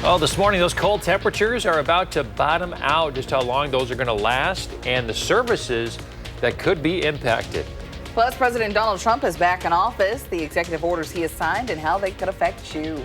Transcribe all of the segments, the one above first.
Well, this morning, those cold temperatures are about to bottom out. Just how long those are going to last and the services that could be impacted. Plus, President Donald Trump is back in office, the executive orders he has signed and how they could affect you.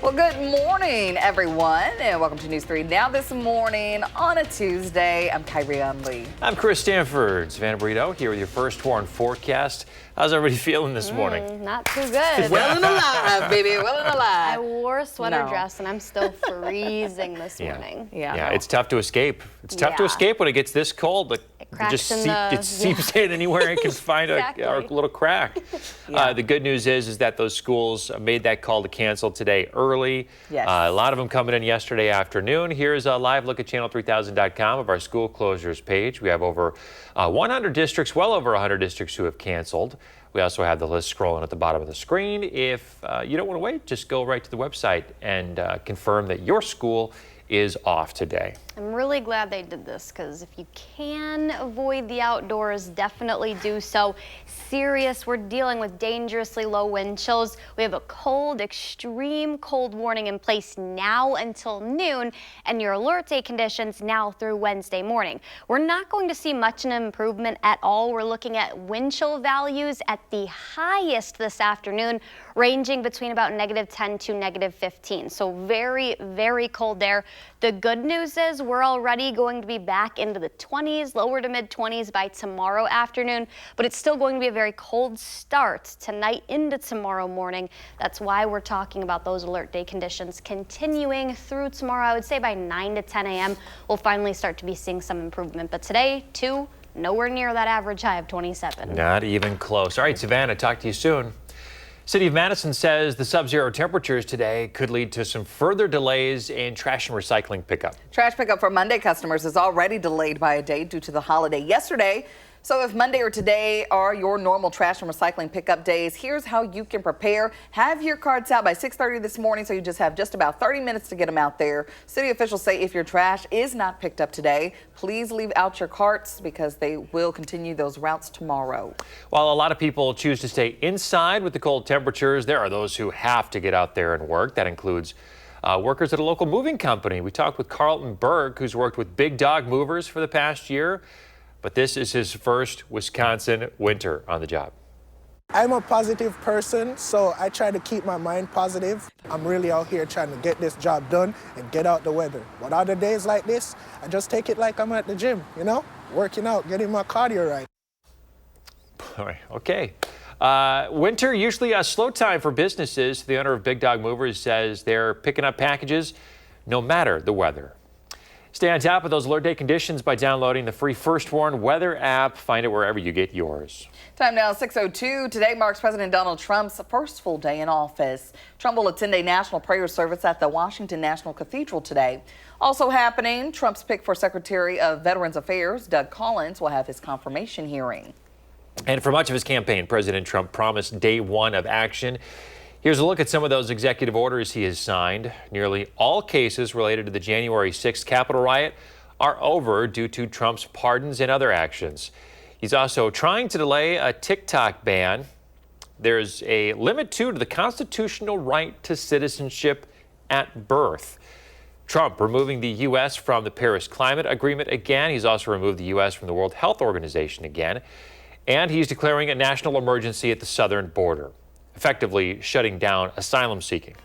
Well, good morning, everyone, and welcome to News 3 Now this morning on a Tuesday. I'm Kyrie Lee. I'm Chris Stanford. Savannah Burrito here with your first warn forecast. How's everybody feeling this morning? Not too good. Well and alive, baby. Well and alive. I wore a sweater dress and I'm still freezing this morning. Yeah, it's tough to escape. It's tough to escape when it gets this cold. It seeps in anywhere it can find a little crack. The good news is that those schools made that call to cancel today early. Yes. A lot of them coming in yesterday afternoon. Here's a live look at channel3000.com of our school closures page. We have over 100 districts, well over 100 districts who have canceled. We also have the list scrolling at the bottom of the screen. If you don't want to wait, just go right to the website and confirm that your school is off today. I'm really glad they did this because if you can avoid the outdoors, definitely do so. Serious, we're dealing with dangerously low wind chills. We have a cold, extreme cold warning in place now until noon, and your alert day conditions now through Wednesday morning. We're not going to see much an improvement at all. We're looking at wind chill values at the highest this afternoon, ranging between about -10 to -15. So very, very cold there. The good news is we're already going to be back into the 20s, lower to mid-20s by tomorrow afternoon, but it's still going to be a very cold start tonight into tomorrow morning. That's why we're talking about those alert day conditions continuing through tomorrow. I would say by 9 to 10 a.m. we'll finally start to be seeing some improvement, but today, too, nowhere near that average high of 27. Not even close. All right, Savannah, talk to you soon. City of Madison says the sub-zero temperatures today could lead to some further delays in trash and recycling pickup. Trash pickup for Monday customers is already delayed by a day due to the holiday yesterday. So if Monday or today are your normal trash and recycling pickup days, here's how you can prepare. Have your carts out by 6:30 this morning, so you just have just about 30 minutes to get them out there. City officials say if your trash is not picked up today, please leave out your carts because they will continue those routes tomorrow. While a lot of people choose to stay inside with the cold temperatures, there are those who have to get out there and work. That includes workers at a local moving company. We talked with Carlton Berg, who's worked with Big Dog Movers for the past year. But this is his first Wisconsin winter on the job. I'm a positive person, so I try to keep my mind positive. I'm really out here trying to get this job done and get out the weather. But other days like this, I just take it like I'm at the gym, working out, getting my cardio right. All right, okay. Winter, usually a slow time for businesses. The owner of Big Dog Movers says they're picking up packages no matter the weather. Stay on top of those alert day conditions by downloading the free First Warn weather app. Find it wherever you get yours. Time now, 6:02. Today marks President Donald Trump's first full day in office. Trump will attend a national prayer service at the Washington National Cathedral today. Also happening, Trump's pick for Secretary of Veterans Affairs, Doug Collins, will have his confirmation hearing. And for much of his campaign, President Trump promised day one of action. Here's a look at some of those executive orders he has signed. Nearly all cases related to the January 6th Capitol riot are over due to Trump's pardons and other actions. He's also trying to delay a TikTok ban. There's a limit, too, to the constitutional right to citizenship at birth. Trump removing the U.S. from the Paris Climate Agreement again. He's also removed the U.S. from the World Health Organization again. And he's declaring a national emergency at the southern border, effectively shutting down asylum seeking.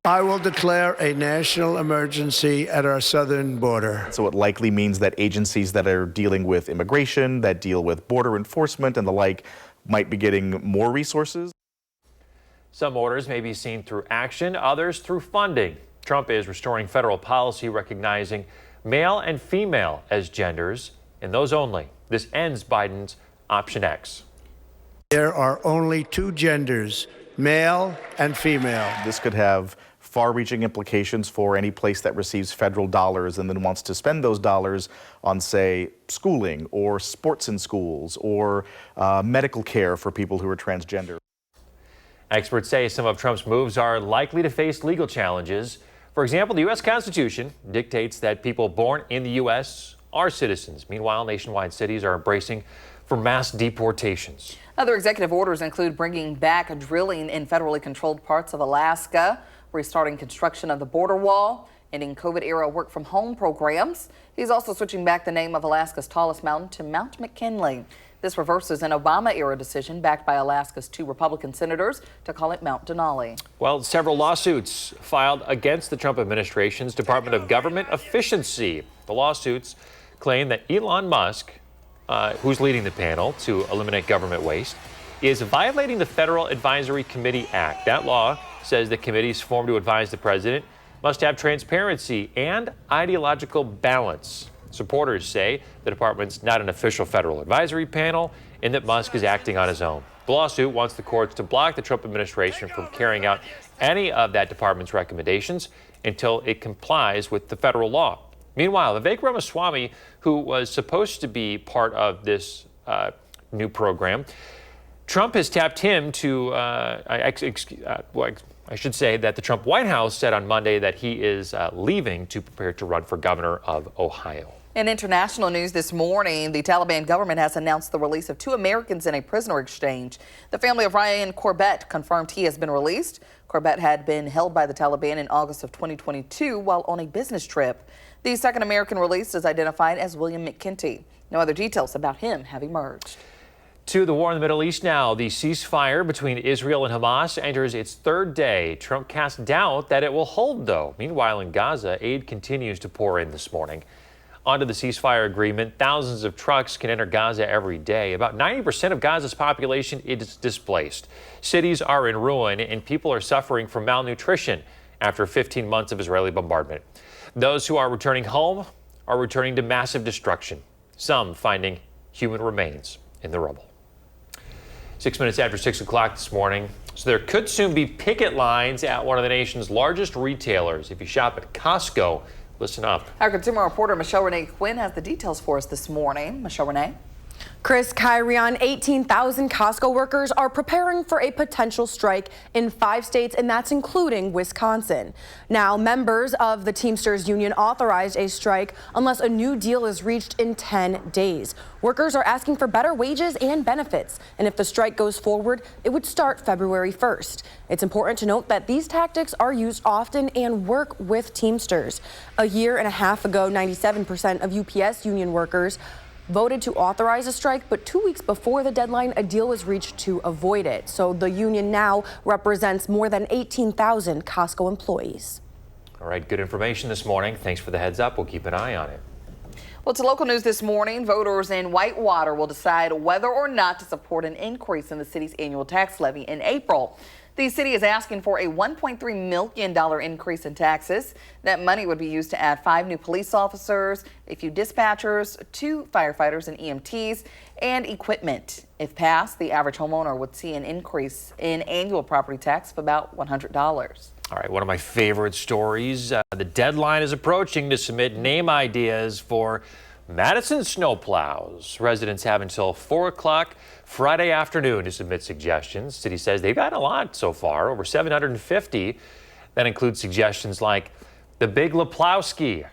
I will declare a national emergency at our southern border. So it likely means that agencies that are dealing with immigration, that deal with border enforcement and the like, might be getting more resources. Some orders may be seen through action, others through funding. Trump is restoring federal policy recognizing male and female as genders, and those only. This ends Biden's Option X. There are only two genders, male and female. This could have far-reaching implications for any place that receives federal dollars and then wants to spend those dollars on, say, schooling or sports in schools or medical care for people who are transgender. Experts say some of Trump's moves are likely to face legal challenges. For example, the U.S. Constitution dictates that people born in the U.S. are citizens. Meanwhile, nationwide cities are embracing for mass deportations. Other executive orders include bringing back drilling in federally controlled parts of Alaska, restarting construction of the border wall, ending COVID-era work-from-home programs. He's also switching back the name of Alaska's tallest mountain to Mount McKinley. This reverses an Obama-era decision backed by Alaska's 2 Republican senators to call it Mount Denali. Well, several lawsuits filed against the Trump administration's Department of Government Efficiency. The lawsuits claim that Elon Musk, who's leading the panel to eliminate government waste, is violating the Federal Advisory Committee Act. That law says that committees formed to advise the president must have transparency and ideological balance. Supporters say the department's not an official federal advisory panel and that Musk is acting on his own. The lawsuit wants the courts to block the Trump administration from carrying out any of that department's recommendations until it complies with the federal law. Meanwhile, Vivek Ramaswamy, who was supposed to be part of this new program, Trump has tapped him to, I should say that the Trump White House said on Monday that he is leaving to prepare to run for governor of Ohio. In international news this morning, the Taliban government has announced the release of 2 Americans in a prisoner exchange. The family of Ryan Corbett confirmed he has been released. Corbett had been held by the Taliban in August of 2022 while on a business trip. The second American released is identified as William McKinty. No other details about him have emerged. To the war in the Middle East now. The ceasefire between Israel and Hamas enters its 3rd day. Trump casts doubt that it will hold, though. Meanwhile, in Gaza, aid continues to pour in this morning. Under the ceasefire agreement, thousands of trucks can enter Gaza every day. About 90% of Gaza's population is displaced. Cities are in ruin, and people are suffering from malnutrition after 15 months of Israeli bombardment. Those who are returning home are returning to massive destruction, some finding human remains in the rubble. 6 minutes after 6 o'clock this morning. So there could soon be picket lines at one of the nation's largest retailers. If you shop at Costco, listen up. Our consumer reporter Michelle Renee Quinn has the details for us this morning. Michelle Renee. Chris, Kyrion, 18,000 Costco workers are preparing for a potential strike in 5 states, and that's including Wisconsin. Now, members of the Teamsters Union authorized a strike unless a new deal is reached in 10 days. Workers are asking for better wages and benefits, and if the strike goes forward, it would start February 1st. It's important to note that these tactics are used often and work with Teamsters. A year and a half ago, 97% of UPS union workers voted to authorize a strike, but 2 weeks before the deadline, a deal was reached to avoid it. So the union now represents more than 18,000 Costco employees. All right, good information this morning. Thanks for the heads up. We'll keep an eye on it. Well, to local news this morning, voters in Whitewater will decide whether or not to support an increase in the city's annual tax levy in April. The city is asking for a $1.3 million increase in taxes. That money would be used to add 5 new police officers, a few dispatchers, 2 firefighters and EMTs, and equipment. If passed, the average homeowner would see an increase in annual property tax of about $100. All right, one of my favorite stories. The deadline is approaching to submit name ideas for Madison snowplows. Residents have until 4 o'clock Friday afternoon to submit suggestions. City says they've got a lot so far, over 750. That includes suggestions like the Big Leplowski,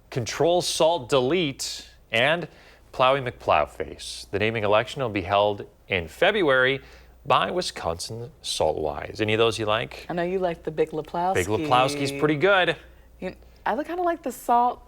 Control Salt Delete, and Plowy McPlowface. The naming election will be held in February by Wisconsin Saltwise. Any of those you like? I know you like the Big Leplowski. Big Leplowski's pretty good. I kind of like the salt.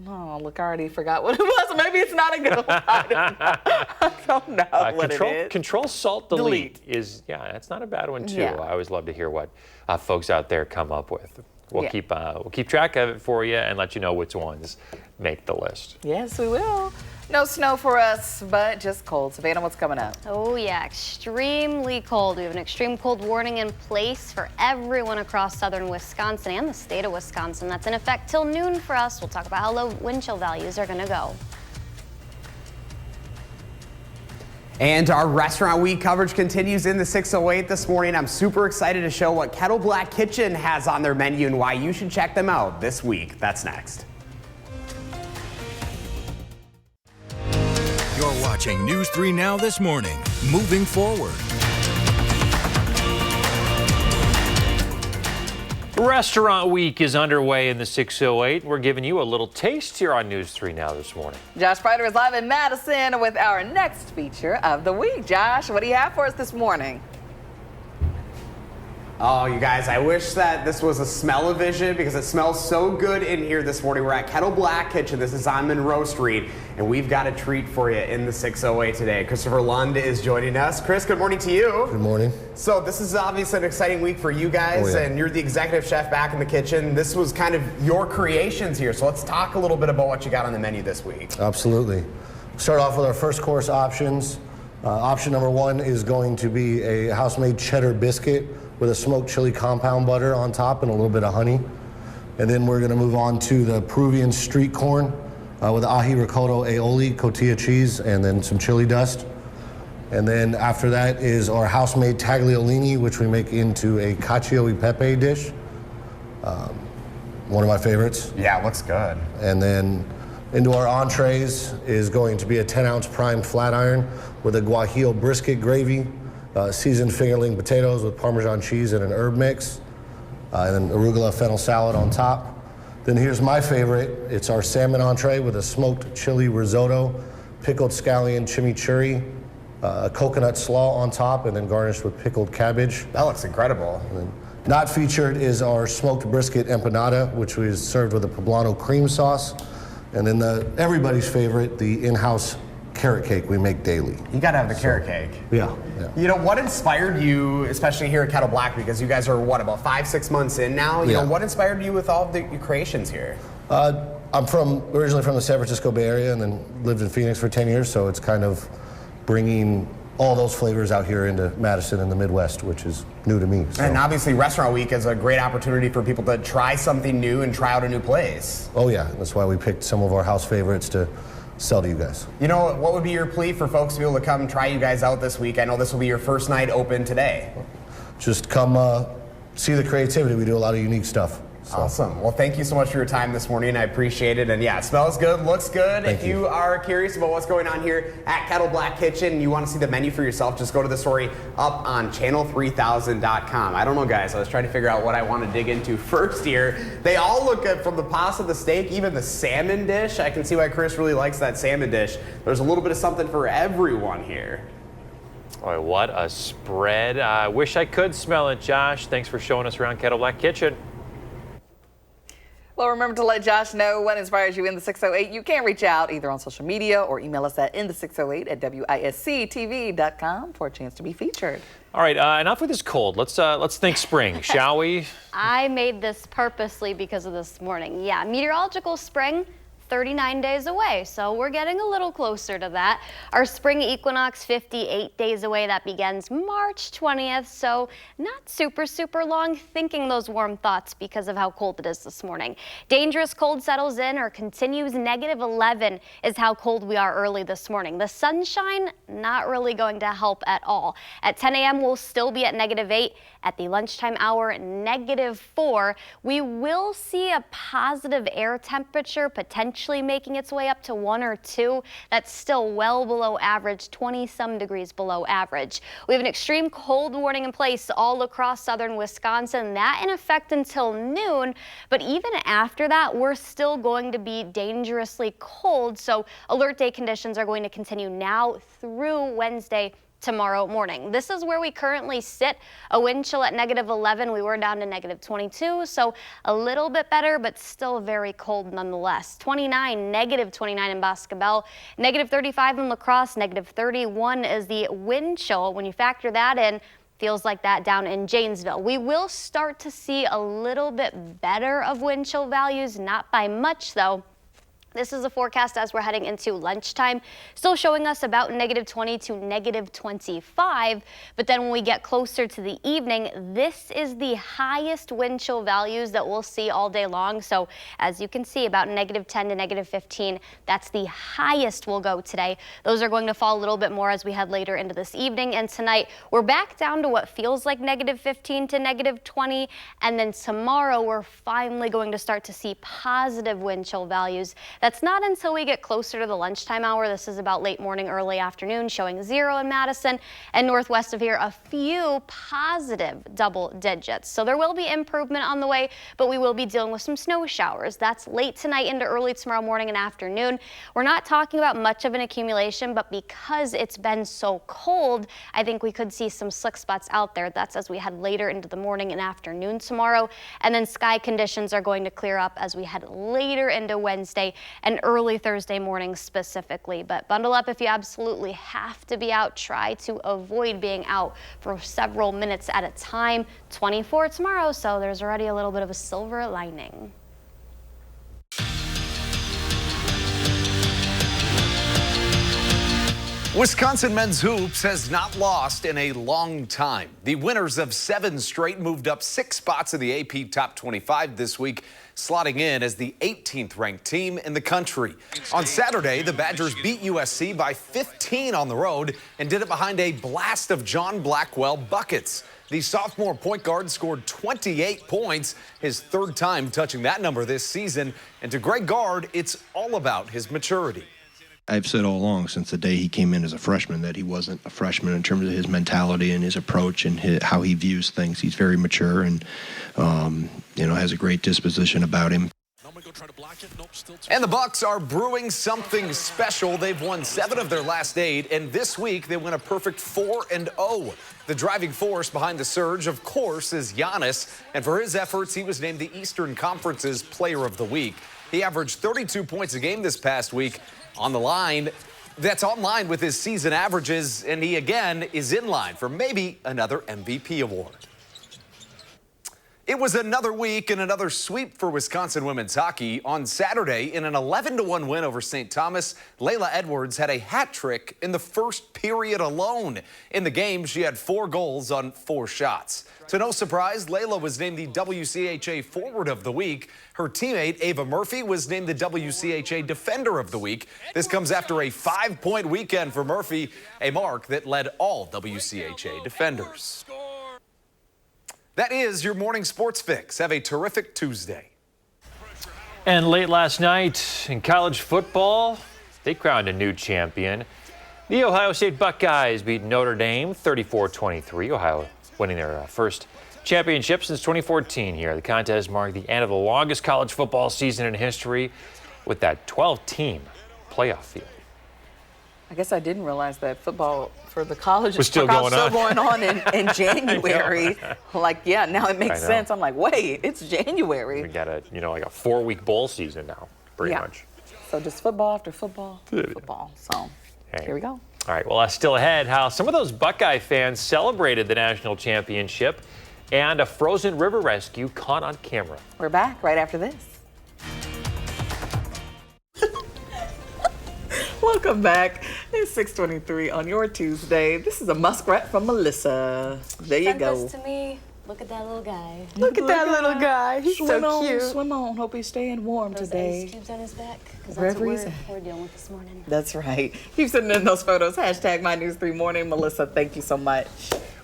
Oh, look, I already forgot what it was. Maybe it's not a good one. I don't know what it is. Control Salt Delete is, yeah, that's not a bad one, too. Yeah. I always love to hear what folks out there come up with. We'll keep track of it for you and let you know which ones make the list. Yes, we will. No snow for us, but just cold. Savannah, what's coming up? Oh yeah, extremely cold. We have an extreme cold warning in place for everyone across southern Wisconsin and the state of Wisconsin. That's in effect till noon for us. We'll talk about how low wind chill values are going to go. And our Restaurant Week coverage continues in the 608 this morning. I'm super excited to show what Kettle Black Kitchen has on their menu and why you should check them out this week. That's next. You're watching News 3 Now this morning. Moving forward. Restaurant Week is underway in the 608. We're giving you a little taste here on News 3 Now this morning. Josh Prider is live in Madison with our next feature of the week. Josh, what do you have for us this morning? Oh, you guys, I wish that this was a smell-o-vision because it smells so good in here this morning. We're at Kettle Black Kitchen. This is on Monroe Street, and we've got a treat for you in the 608 today. Christopher Lund is joining us. Chris, good morning to you. Good morning. So this is obviously an exciting week for you guys, and you're the executive chef back in the kitchen. This was kind of your creations here, so let's talk a little bit about what you got on the menu this week. Absolutely. Start off with our first course options. Option number one is going to be a house-made cheddar biscuit with a smoked chili compound butter on top and a little bit of honey. And then we're gonna move on to the Peruvian street corn with ají ricotta aioli, cotija cheese, and then some chili dust. And then after that is our house-made tagliolini, which we make into a cacio e pepe dish. One of my favorites. Yeah, it looks good. And then into our entrees is going to be a 10-ounce primed flat iron with a guajillo brisket gravy, seasoned fingerling potatoes with Parmesan cheese and an herb mix, and then arugula fennel salad on top. Then here's my favorite. It's our salmon entree with a smoked chili risotto, pickled scallion chimichurri, a coconut slaw on top, and then garnished with pickled cabbage. That looks incredible. And then not featured is our smoked brisket empanada, which was served with a poblano cream sauce. And then everybody's favorite, the in-house carrot cake we make daily. You gotta have the carrot cake. Yeah. You know, what inspired you, especially here at Kettle Black, because you guys are, what, about 5-6 months in now? You know, what inspired you with all of your creations here? I'm originally from the San Francisco Bay Area and then lived in Phoenix for 10 years, so it's kind of bringing all those flavors out here into Madison and the Midwest, which is new to me. So. And obviously Restaurant Week is a great opportunity for people to try something new and try out a new place. Oh yeah, that's why we picked some of our house favorites to sell to you guys. You know, what would be your plea for folks to be able to come try you guys out this week? I know this will be your first night open today. Just come see the creativity. We do a lot of unique stuff. So. Awesome. Well, thank you so much for your time this morning. I appreciate it. And yeah, it smells good, looks good. If you are curious about what's going on here at Kettle Black Kitchen, you want to see the menu for yourself, just go to the story up on channel3000.com. I don't know, guys. I was trying to figure out what I want to dig into first here. They all look good, from the pasta, the steak, even the salmon dish. I can see why Chris really likes that salmon dish. There's a little bit of something for everyone here. Boy, what a spread. I wish I could smell it, Josh. Thanks for showing us around Kettle Black Kitchen. Well, remember to let Josh know what inspires you in the 608. You can reach out either on social media or email us at in the608@WISC-TV.com for a chance to be featured. All right, enough with this cold. Let's think spring, shall we? I made this purposely because of this morning. Yeah, meteorological spring, 39 days away, so we're getting a little closer to that. Our spring equinox, 58 days away. That begins March 20th, so not super long. Thinking those warm thoughts because of how cold it is this morning. Dangerous cold settles in or continues. -11 is how cold we are early this morning. The sunshine, not really going to help at all. At 10 a.m., we'll still be at -8. At the lunchtime hour, -4. We will see a positive air temperature, potentially making its way up to 1 or 2. That's still well below average, 20-some degrees below average. We have an extreme cold warning in place all across southern Wisconsin. That in effect until noon, but even after that, we're still going to be dangerously cold. So alert day conditions are going to continue now through Wednesday, tomorrow morning. This is where we currently sit. A wind chill at -11. We were down to -22, so a little bit better, but still very cold nonetheless. 29, -29 in Boscobel, -35 in La Crosse, -31 is the wind chill. When you factor that in, feels like that down in Janesville. We will start to see a little bit better of wind chill values, not by much though. This is the forecast as we're heading into lunchtime, still showing us about -20 to -25. But then when we get closer to the evening, this is the highest wind chill values that we'll see all day long. So as you can see, about -10 to -15, that's the highest we'll go today. Those are going to fall a little bit more as we head later into this evening. And tonight, we're back down to what feels like -15 to -20. And then tomorrow, we're finally going to start to see positive wind chill values That's not until we get closer to the lunchtime hour. This is about late morning, early afternoon, showing 0 in Madison, and northwest of here, a few positive double digits. So there will be improvement on the way, but we will be dealing with some snow showers. That's late tonight into early tomorrow morning and afternoon. We're not talking about much of an accumulation, but because it's been so cold, I think we could see some slick spots out there. That's as we head later into the morning and afternoon tomorrow. And then sky conditions are going to clear up as we head later into Wednesday and early Thursday morning specifically. But bundle up if you absolutely have to be out. Try to avoid being out for several minutes at a time. 24 tomorrow, so there's already a little bit of a silver lining. Wisconsin men's hoops has not lost in a long time. The winners of 7 straight moved up 6 spots in the AP Top 25 this week, slotting in as the 18th ranked team in the country. On Saturday, the Badgers beat USC by 15 on the road and did it behind a blast of John Blackwell buckets. The sophomore point guard scored 28 points, his 3rd time touching that number this season. And to Greg Gard, it's all about his maturity. I've said all along since the day he came in as a freshman that he wasn't a freshman in terms of his mentality and his approach and how he views things. He's very mature and, has a great disposition about him. And the Bucks are brewing something special. They've won 7 of their last 8, and this week they win a perfect 4-0. The driving force behind the surge, of course, is Giannis, and for his efforts, he was named the Eastern Conference's Player of the Week. He averaged 32 points a game this past week. On the line, that's on line with his season averages, and he again is in line for maybe another MVP award. It was another week and another sweep for Wisconsin women's hockey. On Saturday, in an 11-1 win over St. Thomas, Layla Edwards had a hat trick in the first period alone. In the game, she had 4 goals on 4 shots. To no surprise, Layla was named the WCHA Forward of the Week. Her teammate, Ava Murphy, was named the WCHA Defender of the Week. This comes after a 5-point weekend for Murphy, a mark that led all WCHA defenders. That is your morning sports fix. Have a terrific Tuesday. And late last night in college football, they crowned a new champion. The Ohio State Buckeyes beat Notre Dame 34-23. Ohio winning their first championship since 2014 here. The contest marked the end of the longest college football season in history with that 12-team playoff field. I guess I didn't realize that football for the college was still going on in January. Now it makes sense. I'm like, wait, it's January. We got like a 4-week bowl season now, pretty much. So just football after football, football. So here we go. All right, well, still ahead, how some of those Buckeye fans celebrated the national championship and a frozen river rescue caught on camera. We're back right after this. Welcome back. It's 6:23 on your Tuesday. This is a muskrat from Melissa. There you go. Sent this to me. Look at that little guy. Look at that little guy. He's so cute. Swim on. Hope he's staying warm today. Ice cubes on his back. Because Wherever that's he's what we're dealing with this morning. That's right. Keep sending in those photos. Hashtag My News 3 Morning. Melissa, thank you so much.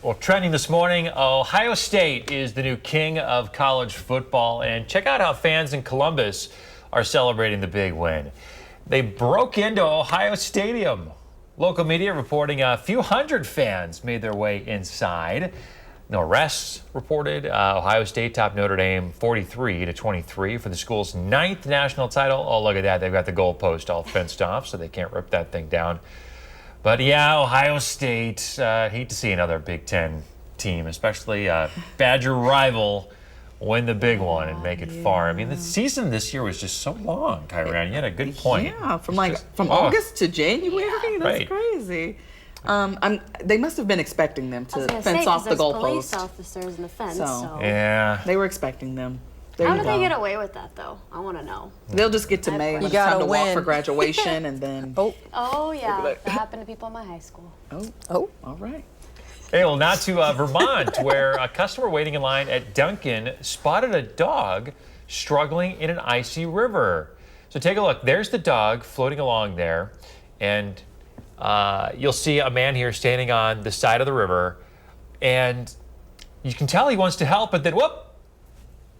Well, trending this morning, Ohio State is the new king of college football. And check out how fans in Columbus are celebrating the big win. They broke into Ohio Stadium. Local media reporting a few hundred fans made their way inside. No arrests reported. Ohio State topped Notre Dame 43-23 for the school's 9th national title. Oh, look at that. They've got the goalpost all fenced off, so they can't rip that thing down. But yeah, Ohio State, hate to see another Big Ten team, especially a Badger rival, win the big one and make it far. I mean, the season this year was just so long, Kyron. You had a good point. Yeah, from August to January. That's crazy. They must have been expecting them to fence off the goalpost. Police officers in the fence. So yeah, they were expecting them. How do they get away with that, though? I want to know. They'll just get to May when it's time to walk for graduation, and then oh yeah, that happened to people in my high school. Oh, all right. Hey, well, now to Vermont, where a customer waiting in line at Dunkin' spotted a dog struggling in an icy river. So take a look. There's the dog floating along there, and you'll see a man here standing on the side of the river, and you can tell he wants to help, but then whoop,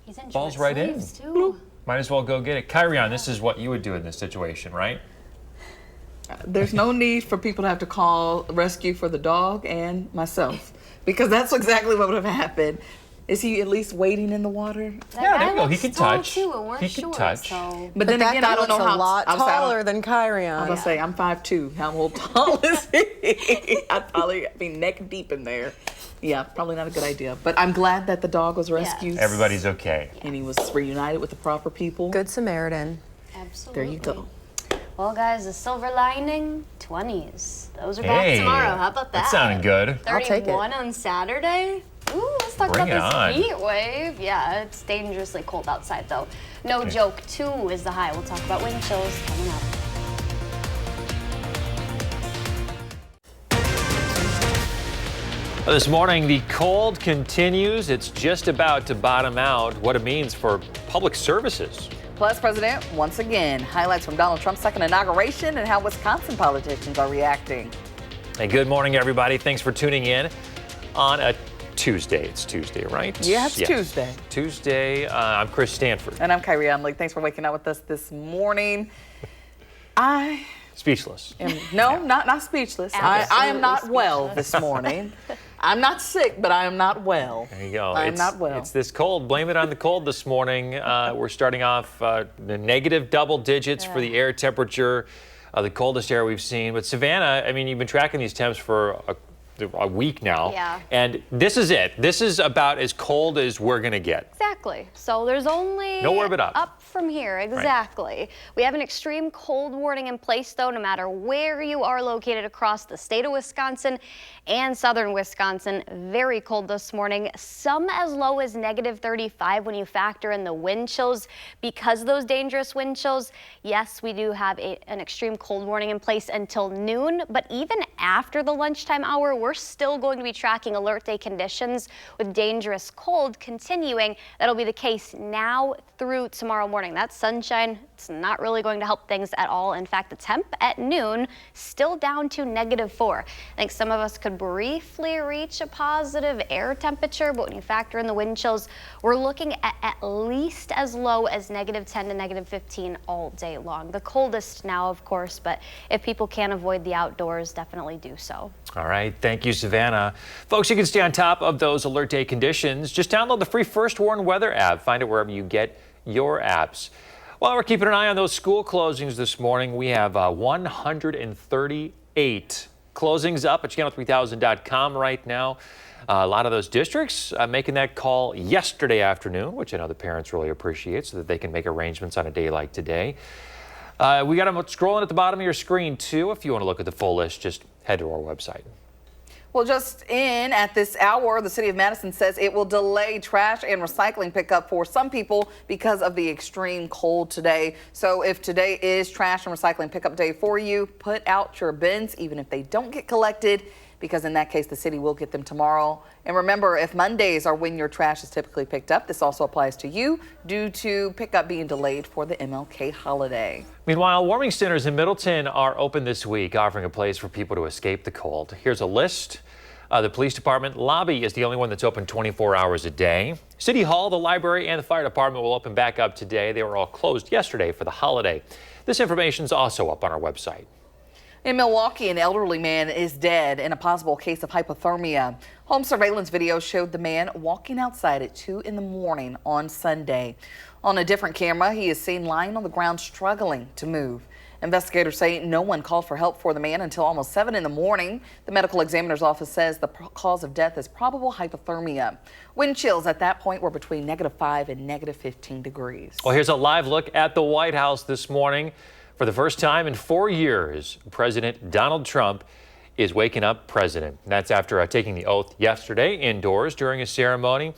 he's in falls right in. Too. Might as well go get it. Kyrian, this is what you would do in this situation, right? There's no need for people to have to call rescue for the dog and myself, because that's exactly what would have happened. Is he at least wading in the water? Yeah, there you go. He can touch. Too, and we're He can short, touch. So. But then that again, guy I don't know looks how a lot taller than Kyrian. I'm gonna say I'm 5'2". How tall is he? I'd probably be neck deep in there. Yeah, probably not a good idea. But I'm glad that the dog was rescued. Everybody's okay. And he was reunited with the proper people. Good Samaritan. Absolutely. There you go. Well, guys, the silver lining, 20s. Those are Hey, back tomorrow. How about that? That sounded good. 31 on Saturday. Ooh, let's talk Bring about it this on. heat wave. Yeah, it's dangerously cold outside, though. No joke, 2 is the high. We'll talk about wind chills coming up. This morning, the cold continues. It's just about to bottom out. What it means for public services. Plus, President, once again, highlights from Donald Trump's second inauguration and how Wisconsin politicians are reacting. Hey, good morning, everybody. Thanks for tuning in on a Tuesday. It's Tuesday, right? Yeah, it's Tuesday. Tuesday. I'm Chris Stanford. And I'm Kyrie Unley. Thanks for waking up with us this morning. Speechless. Not speechless. I am not well this morning. I'm not sick, but I am not well. There you go. I'm not well. It's this cold. Blame it on the cold this morning. We're starting off the negative double digits for the air temperature, the coldest air we've seen. But Savannah, I mean, you've been tracking these temps for a week now. Yeah. And this is it. This is about as cold as we're going to get. Exactly. So there's only nowhere but up from here. Exactly. Right. We have an extreme cold warning in place, though, no matter where you are located across the state of Wisconsin and southern Wisconsin. Very cold this morning. Some as low as negative 35 when you factor in the wind chills. Because of those dangerous wind chills, yes, we do have an extreme cold warning in place until noon. But even after the lunchtime hour, we're still going to be tracking alert day conditions with dangerous cold continuing. That'll be the case now through tomorrow morning. That sunshine, it's not really going to help things at all. In fact, the temp at noon still down to -4. I think some of us could briefly reach a positive air temperature, but when you factor in the wind chills, we're looking at least as low as -10 to -15 all day long. The coldest now, of course, but if people can avoid the outdoors, definitely do so. All right. Thank you, Savannah. Folks, you can stay on top of those alert day conditions. Just download the free First Warn Weather app. Find it wherever you get your apps. While we're keeping an eye on those school closings this morning, we have 138 closings up at channel3000.com right now. A lot of those districts making that call yesterday afternoon, which I know the parents really appreciate, so that they can make arrangements on a day like today. We got them scrolling at the bottom of your screen, too. If you want to look at the full list, just head to our website. Well, just in at this hour, the city of Madison says it will delay trash and recycling pickup for some people because of the extreme cold today. So if today is trash and recycling pickup day for you, put out your bins, even if they don't get collected, because in that case, the city will get them tomorrow. And remember, if Mondays are when your trash is typically picked up, this also applies to you due to pickup being delayed for the MLK holiday. Meanwhile, warming centers in Middleton are open this week, offering a place for people to escape the cold. Here's a list. The police department lobby is the only one that's open 24 hours a day. City Hall, the library, and the fire department will open back up today. They were all closed yesterday for the holiday. This information is also up on our website. In Milwaukee, an elderly man is dead in a possible case of hypothermia. Home surveillance video showed the man walking outside at 2 in the morning on Sunday. On a different camera, he is seen lying on the ground struggling to move. Investigators say no one called for help for the man until almost 7 in the morning. The medical examiner's office says the cause of death is probable hypothermia. Wind chills at that point were between -5 and -15 degrees. Well, here's a live look at the White House this morning. For the first time in 4 years, President Donald Trump is waking up president. That's after taking the oath yesterday indoors during a ceremony.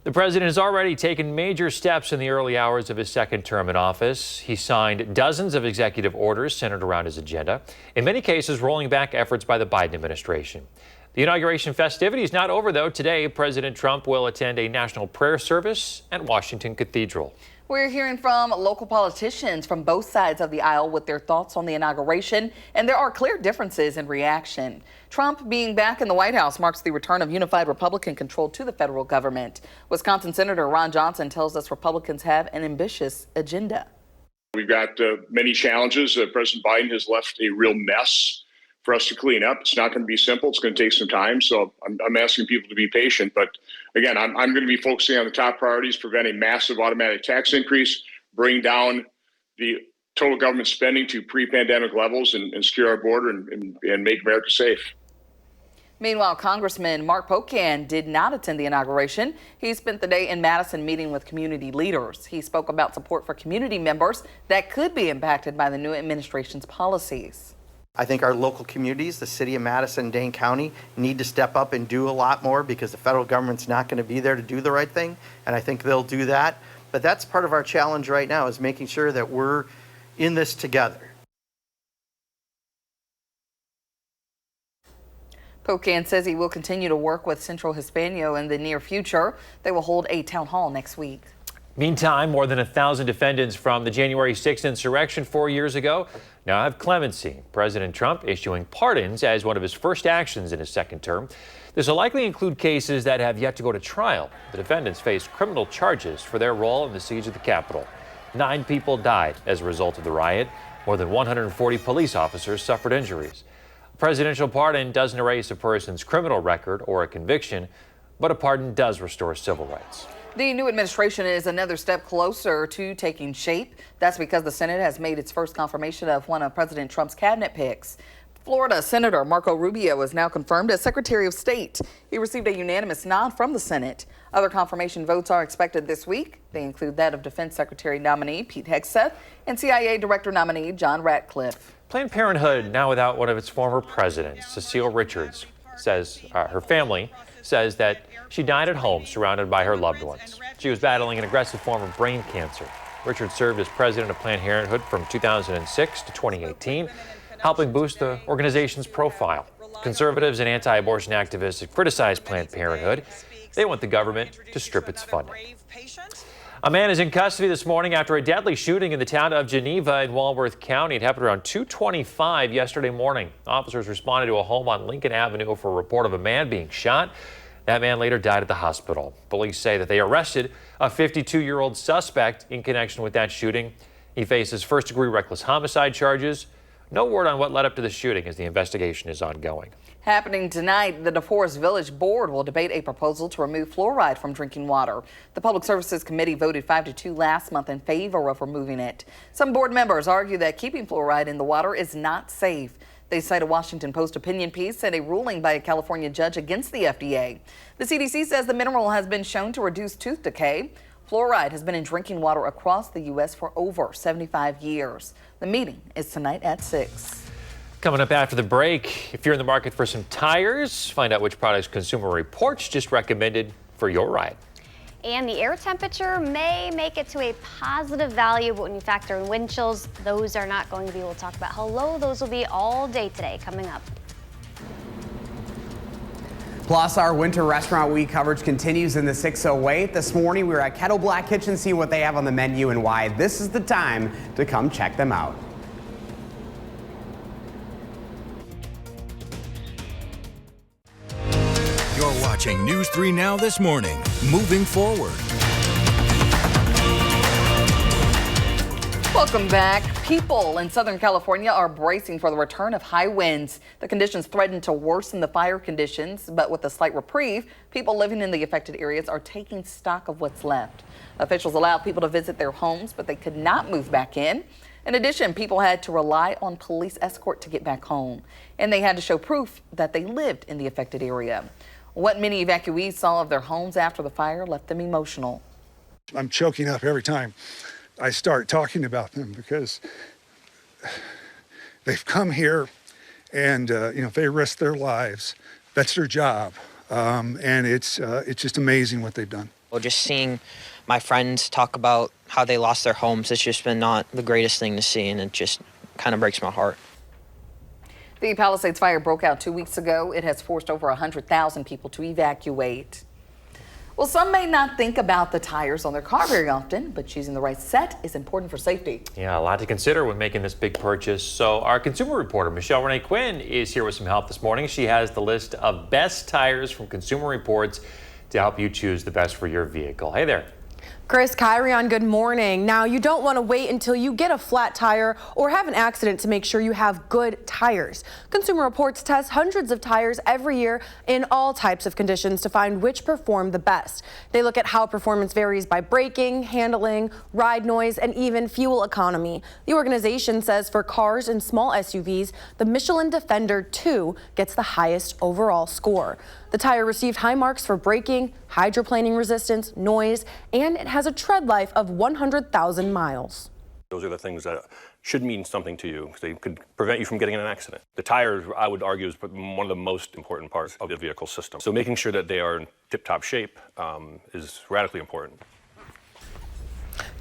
The president has already taken major steps in the early hours of his second term in office. He signed dozens of executive orders centered around his agenda, in many cases rolling back efforts by the Biden administration. The inauguration festivity is not over, though. Today, President Trump will attend a national prayer service at Washington Cathedral. We're hearing from local politicians from both sides of the aisle with their thoughts on the inauguration, and there are clear differences in reaction. Trump being back in the White House marks the return of unified Republican control to the federal government. Wisconsin Senator Ron Johnson tells us Republicans have an ambitious agenda. We've got many challenges. President Biden has left a real mess for us to clean up. It's not going to be simple. It's going to take some time. So I'm asking people to be patient. But again, I'm going to be focusing on the top priorities: preventing massive automatic tax increase, bring down the total government spending to pre-pandemic levels, and secure our border and make America safe. Meanwhile, Congressman Mark Pocan did not attend the inauguration. He spent the day in Madison meeting with community leaders. He spoke about support for community members that could be impacted by the new administration's policies. I think our local communities, the city of Madison, Dane County, need to step up and do a lot more because the federal government's not going to be there to do the right thing, and I think they'll do that. But that's part of our challenge right now, is making sure that we're in this together. Pocan says he will continue to work with Central Hispanio in the near future. They will hold a town hall next week. Meantime, more than 1,000 defendants from the January 6th insurrection 4 years ago now have clemency. President Trump issuing pardons as one of his first actions in his second term. This will likely include cases that have yet to go to trial. The defendants face criminal charges for their role in the siege of the Capitol. 9 people died as a result of the riot. More than 140 police officers suffered injuries. A presidential pardon doesn't erase a person's criminal record or a conviction, but a pardon does restore civil rights. The new administration is another step closer to taking shape. That's because the Senate has made its first confirmation of one of President Trump's cabinet picks. Florida Senator Marco Rubio is now confirmed as Secretary of State. He received a unanimous nod from the Senate. Other confirmation votes are expected this week. They include that of Defense Secretary nominee Pete Hegseth and CIA Director nominee John Ratcliffe. Planned Parenthood now without one of its former presidents. Cecile Richards says her family says that she died at home surrounded by her loved ones. She was battling an aggressive form of brain cancer. Richards served as president of Planned Parenthood from 2006 to 2018, helping boost the organization's profile. Conservatives and anti-abortion activists have criticized Planned Parenthood. They want the government to strip its funding. A man is in custody this morning after a deadly shooting in the town of Geneva in Walworth County. It happened around 2:25 yesterday morning. Officers responded to a home on Lincoln Avenue for a report of a man being shot. That man later died at the hospital. Police say that they arrested a 52-year-old suspect in connection with that shooting. He faces first-degree reckless homicide charges. No word on what led up to the shooting as the investigation is ongoing. Happening tonight, the DeForest Village Board will debate a proposal to remove fluoride from drinking water. The Public Services Committee voted 5-2 last month in favor of removing it. Some board members argue that keeping fluoride in the water is not safe. They cite a Washington Post opinion piece and a ruling by a California judge against the FDA. The CDC says the mineral has been shown to reduce tooth decay. Fluoride has been in drinking water across the U.S. for over 75 years. The meeting is tonight at 6. Coming up after the break, if you're in the market for some tires, find out which products Consumer Reports just recommended for your ride. And the air temperature may make it to a positive value, but when you factor in wind chills, those are not going to be. We'll talk about how low those will be all day today coming up. Plus, our Winter Restaurant Week coverage continues in the 608. This morning, we were at Kettle Black Kitchen, see what they have on the menu and why this is the time to come check them out. You're watching News 3 Now this morning. Moving forward. Welcome back. People in Southern California are bracing for the return of high winds. The conditions threaten to worsen the fire conditions, but with a slight reprieve, people living in the affected areas are taking stock of what's left. Officials allowed people to visit their homes, but they could not move back in. In addition, people had to rely on police escort to get back home, and they had to show proof that they lived in the affected area. What many evacuees saw of their homes after the fire left them emotional. I'm choking up every time I start talking about them because they've come here and, they risk their lives. That's their job. And it's just amazing what they've done. Well, just seeing my friends talk about how they lost their homes, it's just been not the greatest thing to see, and it just kind of breaks my heart. The Palisades fire broke out 2 weeks ago. It has forced over 100,000 people to evacuate. Well, some may not think about the tires on their car very often, but choosing the right set is important for safety. Yeah, a lot to consider when making this big purchase. So our consumer reporter, Michelle Renee Quinn, is here with some help this morning. She has the list of best tires from Consumer Reports to help you choose the best for your vehicle. Hey there. Chris, Kyrion, good morning. Now, you don't want to wait until you get a flat tire or have an accident to make sure you have good tires. Consumer Reports tests hundreds of tires every year in all types of conditions to find which perform the best. They look at how performance varies by braking, handling, ride noise, and even fuel economy. The organization says for cars and small SUVs, the Michelin Defender 2 gets the highest overall score. The tire received high marks for braking, hydroplaning resistance, noise, and it has a tread life of 100,000 miles. Those are the things that should mean something to you because they could prevent you from getting in an accident. The tires, I would argue, is one of the most important parts of the vehicle system. So making sure that they are in tip-top shape is radically important.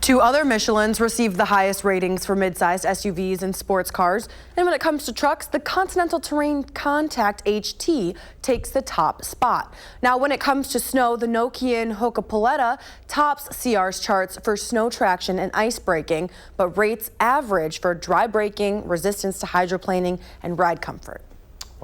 2 other Michelins received the highest ratings for mid-sized SUVs and sports cars. And when it comes to trucks, the Continental Terrain Contact HT takes the top spot. Now, when it comes to snow, the Nokian Hoka Paletta tops CR's charts for snow traction and ice braking, but rates average for dry braking, resistance to hydroplaning, and ride comfort.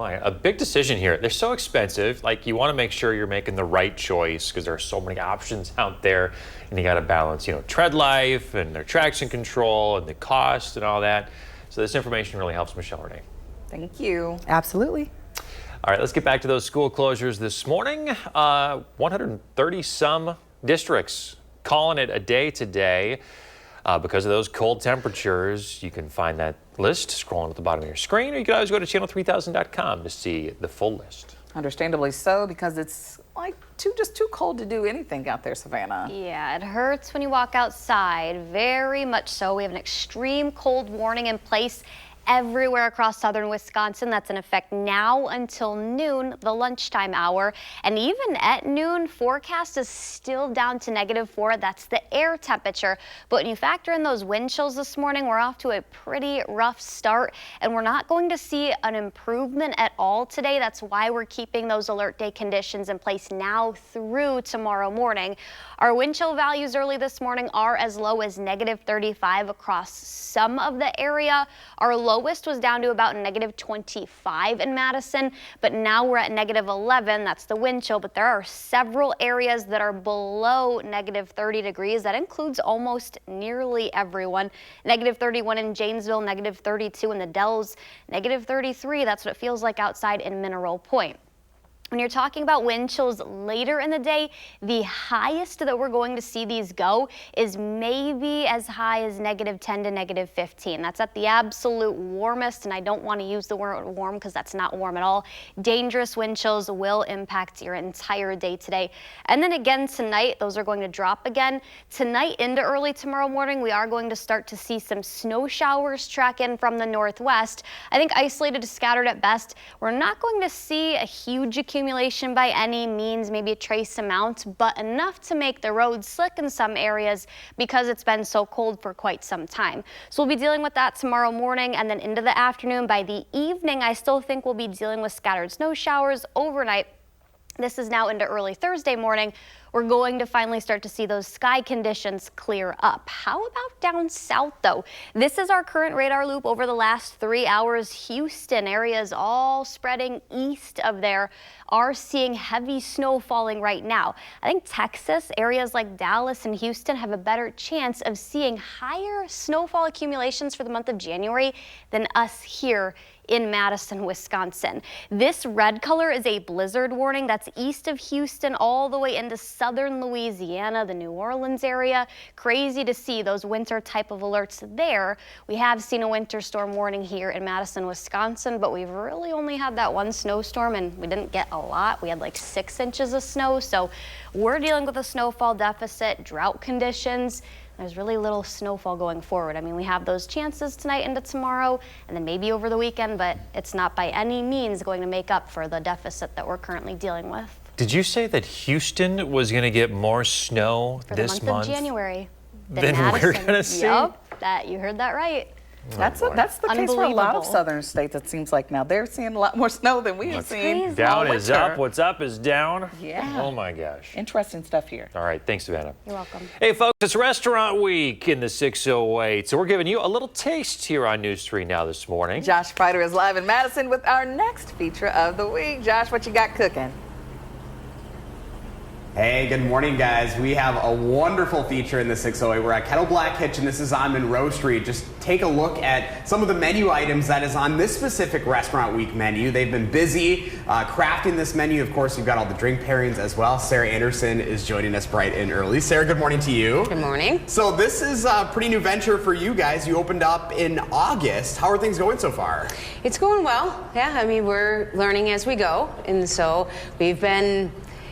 A big decision here. They're so expensive. Like, you want to make sure you're making the right choice because there are so many options out there, and you got to balance, tread life and their traction control and the cost and all that. So this information really helps Michelle Renee. Thank you. Absolutely. All right, let's get back to those school closures this morning. 130 some districts calling it a day today. Because of those cold temperatures. You can find that list scrolling at the bottom of your screen, or you can always go to channel3000.com to see the full list. Understandably so, because it's like just too cold to do anything out there, Savannah. Yeah, it hurts when you walk outside, very much so. We have an extreme cold warning in place everywhere across southern Wisconsin. That's in effect now until noon, the lunchtime hour. And even at noon, forecast is still down to -4. That's the air temperature. But when you factor in those wind chills this morning, we're off to a pretty rough start, and we're not going to see an improvement at all today. That's why we're keeping those alert day conditions in place now through tomorrow morning. Our wind chill values early this morning are as low as -35 across some of the area. Our lowest was down to about -25 in Madison, but now we're at -11. That's the wind chill, but there are several areas that are below -30 degrees. That includes almost nearly everyone. -31 in Janesville, -32 in the Dells, -33. That's what it feels like outside in Mineral Point. When you're talking about wind chills later in the day, the highest that we're going to see these go is maybe as high as -10 to -15. That's at the absolute warmest, and I don't want to use the word warm because that's not warm at all. Dangerous wind chills will impact your entire day today. And then again tonight, those are going to drop again. Tonight into early tomorrow morning, we are going to start to see some snow showers track in from the northwest. I think isolated to scattered at best. We're not going to see a huge accumulation by any means, maybe a trace amount, but enough to make the roads slick in some areas because it's been so cold for quite some time. So we'll be dealing with that tomorrow morning and then into the afternoon. By the evening, I still think we'll be dealing with scattered snow showers overnight. This is now into early Thursday morning. We're going to finally start to see those sky conditions clear up. How about down south, though? This is our current radar loop over the last 3 hours. Houston areas all spreading east of there are seeing heavy snow falling right now. I think Texas, areas like Dallas and Houston have a better chance of seeing higher snowfall accumulations for the month of January than us here in Madison, Wisconsin. This red color is a blizzard warning that's east of Houston all the way into southern Louisiana, the New Orleans area. Crazy to see those winter type of alerts there. We have seen a winter storm warning here in Madison, Wisconsin, but we've really only had that one snowstorm and we didn't get a lot. We had like 6 inches of snow, so we're dealing with a snowfall deficit, drought conditions. There's really little snowfall going forward. I mean, we have those chances tonight into tomorrow and then maybe over the weekend, but it's not by any means going to make up for the deficit that we're currently dealing with. Did you say that Houston was going to get more snow for this the month month of January than we're going to see? Yep, you heard that right. That's the case for a lot of southern states, it seems like now. They're seeing a lot more snow than we have seen. Down is up. What's up is down. Yeah. Oh, my gosh. Interesting stuff here. All right. Thanks, Savannah. You're welcome. Hey, folks, it's Restaurant Week in the 608. So we're giving you a little taste here on News 3 Now this morning. Josh Spider is live in Madison with our next feature of the week. Josh, what you got cooking? Hey, good morning, guys. We have a wonderful feature in the 608. We're at Kettle Black Kitchen. This is on Monroe Street. Just take a look at some of the menu items that is on this specific Restaurant Week menu. They've been busy crafting this menu. Of course, you've got all the drink pairings as well. Sarah Anderson is joining us bright and early. Sarah, good morning to you. Good morning. So this is a pretty new venture for you guys. You opened up in August. How are things going so far? It's going well. Yeah, I mean, we're learning as we go. And so we've been,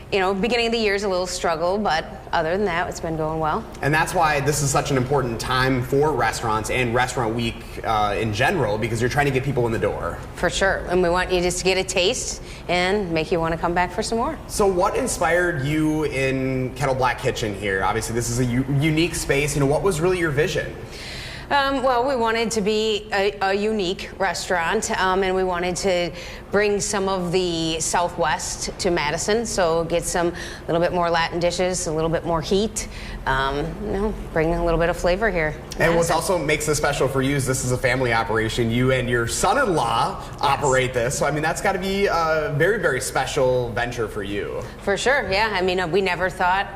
beginning of the year is a little struggle, but other than that, it's been going well. And that's why this is such an important time for restaurants and Restaurant Week in general, because you're trying to get people in the door. For sure. And we want you just to get a taste and make you want to come back for some more. So what inspired you in Kettle Black Kitchen here? Obviously, this is a unique space. What was really your vision? Well, we wanted to be a unique restaurant, and we wanted to bring some of the Southwest to Madison, so get some little bit more Latin dishes, a little bit more heat, bring a little bit of flavor here. And what also makes this special for you is this is a family operation. You and your son-in-law operate this, so I mean that's got to be a very, very special venture for you. For sure, yeah. I mean, we never thought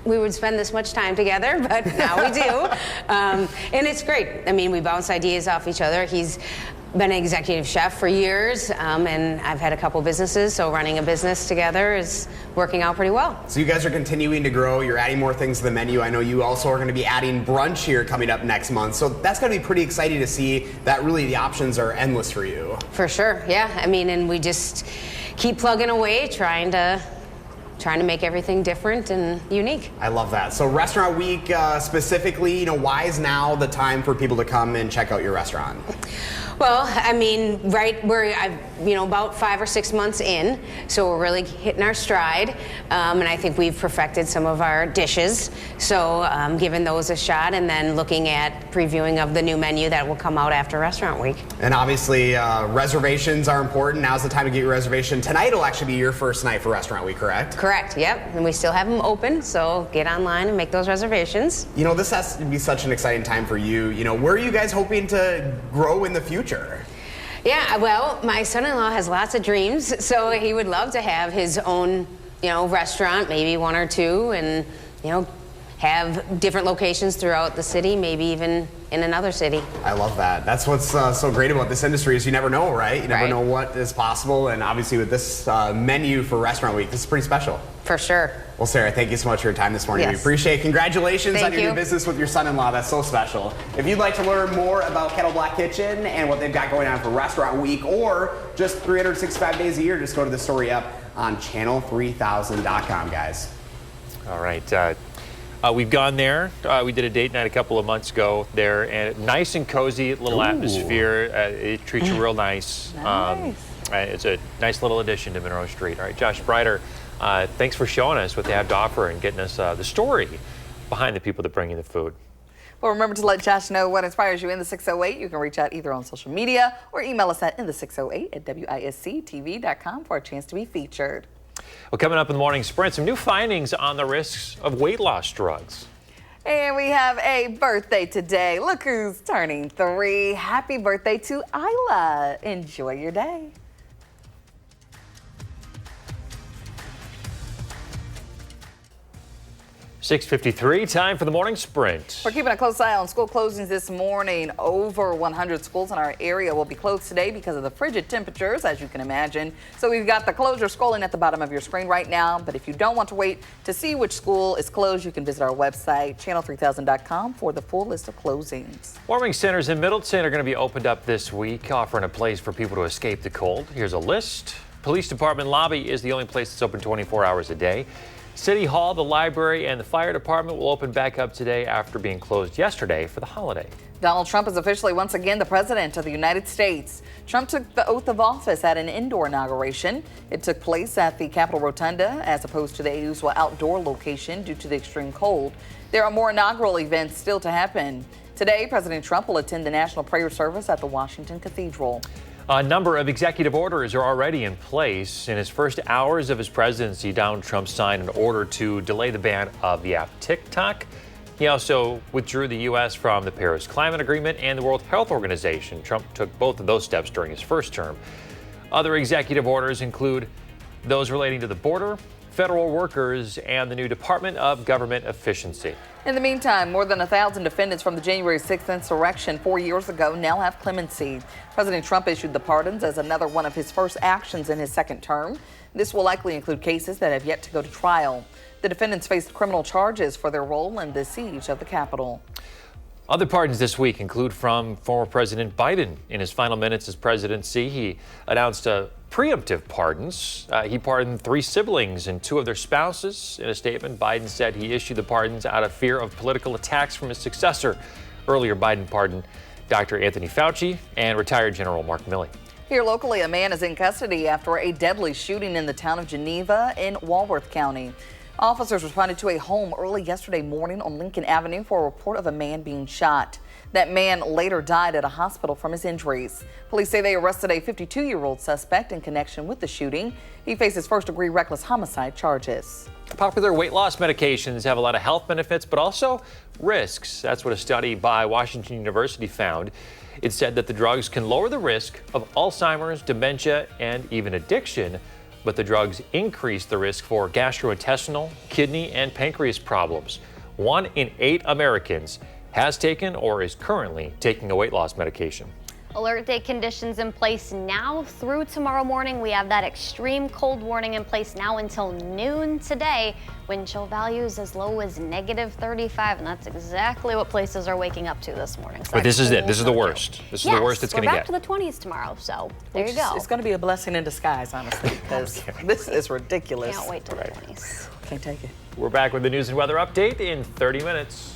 we would spend this much time together, but now we do. And it's great. I mean, we bounce ideas off each other. He's been an executive chef for years, and I've had a couple businesses, so running a business together is working out pretty well. So you guys are continuing to grow. You're adding more things to the menu. I know you also are going to be adding brunch here coming up next month. So that's going to be pretty exciting to see that really the options are endless for you. For sure, yeah. I mean, and we just keep plugging away, trying to make everything different and unique. I love that. So Restaurant Week specifically, why is now the time for people to come and check out your restaurant? Well, I mean, we're about 5 or 6 months in, so we're really hitting our stride, and I think we've perfected some of our dishes. So giving those a shot, and then looking at previewing of the new menu that will come out after Restaurant Week. And obviously, reservations are important. Now's the time to get your reservation. Tonight will actually be your first night for Restaurant Week, correct? Correct. Yep. And we still have them open, so get online and make those reservations. This has to be such an exciting time for you. Where are you guys hoping to grow in the future? Yeah, well, my son-in-law has lots of dreams, so he would love to have his own, restaurant, maybe 1 or 2, and, have different locations throughout the city, maybe even in another city. I love that. That's what's so great about this industry is you never know, right? You never know what is possible, and obviously with this menu for Restaurant Week, this is pretty special. For sure. Well, Sarah, thank you so much for your time this morning. Yes. We appreciate it. Congratulations on your you. new business with your son-in-law. That's so special. If you'd like to learn more about Kettle Black Kitchen and what they've got going on for Restaurant Week or just 365 days a year, just go to the story up on channel3000.com, guys. All right. We've gone there. We did a date night a couple of months ago there, and nice and cozy little atmosphere. It treats you real nice. It's a nice little addition to Monroe Street. All right, Josh Brighter, thanks for showing us what they have to offer and getting us the story behind the people that bring you the food. Well, remember to let Josh know what inspires you in the 608. You can reach out either on social media or email us at inthe608@WISC-TV.com for a chance to be featured. Well, coming up in the morning sprint, some new findings on the risks of weight loss drugs. And we have a birthday today. Look who's turning 3. Happy birthday to Isla. Enjoy your day. 6:53, time for the morning sprint. We're keeping a close eye on school closings this morning. Over 100 schools in our area will be closed today because of the frigid temperatures, as you can imagine. So we've got the closure scrolling at the bottom of your screen right now. But if you don't want to wait to see which school is closed, you can visit our website, channel3000.com, for the full list of closings. Warming centers in Middleton are going to be opened up this week, offering a place for people to escape the cold. Here's a list. Police Department lobby is the only place that's open 24 hours a day. City Hall, the library, and the fire department will open back up today after being closed yesterday for the holiday. Donald Trump is officially once again the president of the United States. Trump took the oath of office at an indoor inauguration. It took place at the Capitol Rotunda as opposed to the usual outdoor location due to the extreme cold. There are more inaugural events still to happen. Today, President Trump will attend the National Prayer Service at the Washington Cathedral. A number of executive orders are already in place. In his first hours of his presidency, Donald Trump signed an order to delay the ban of the app TikTok. He also withdrew the U.S. from the Paris Climate Agreement and the World Health Organization. Trump took both of those steps during his first term. Other executive orders include those relating to the border, federal workers, and the new Department of Government Efficiency. In the meantime, more than 1,000 defendants from the January 6th insurrection 4 years ago now have clemency. President Trump issued the pardons as another one of his first actions in his second term. This will likely include cases that have yet to go to trial. The defendants faced criminal charges for their role in the siege of the Capitol. Other pardons this week include from former President Biden. In his final minutes as presidency, he announced preemptive pardons. He pardoned 3 siblings and 2 of their spouses. In a statement, Biden said he issued the pardons out of fear of political attacks from his successor. Earlier, Biden pardoned Dr. Anthony Fauci and retired General Mark Milley. Here locally, a man is in custody after a deadly shooting in the town of Geneva in Walworth County. Officers responded to a home early yesterday morning on Lincoln Avenue for a report of a man being shot. That man later died at a hospital from his injuries. Police say they arrested a 52-year-old suspect in connection with the shooting. He faces first-degree reckless homicide charges. Popular weight loss medications have a lot of health benefits, but also risks. That's what a study by Washington University found. It said that the drugs can lower the risk of Alzheimer's, dementia, and even addiction. But the drugs increase the risk for gastrointestinal, kidney, and pancreas problems. 1 in 8 Americans has taken or is currently taking a weight loss medication. Alert day conditions in place now through tomorrow morning. We have that extreme cold warning in place now until noon today. Wind chill values as low as -35, and that's exactly what places are waking up to this morning. So but this is it. This is the worst. This is the worst it's going to get. We're back to the 20s tomorrow, so there you go. It's going to be a blessing in disguise, honestly, because this is ridiculous. Can't wait till the 20s. Can't take it. We're back with the news and weather update in 30 minutes.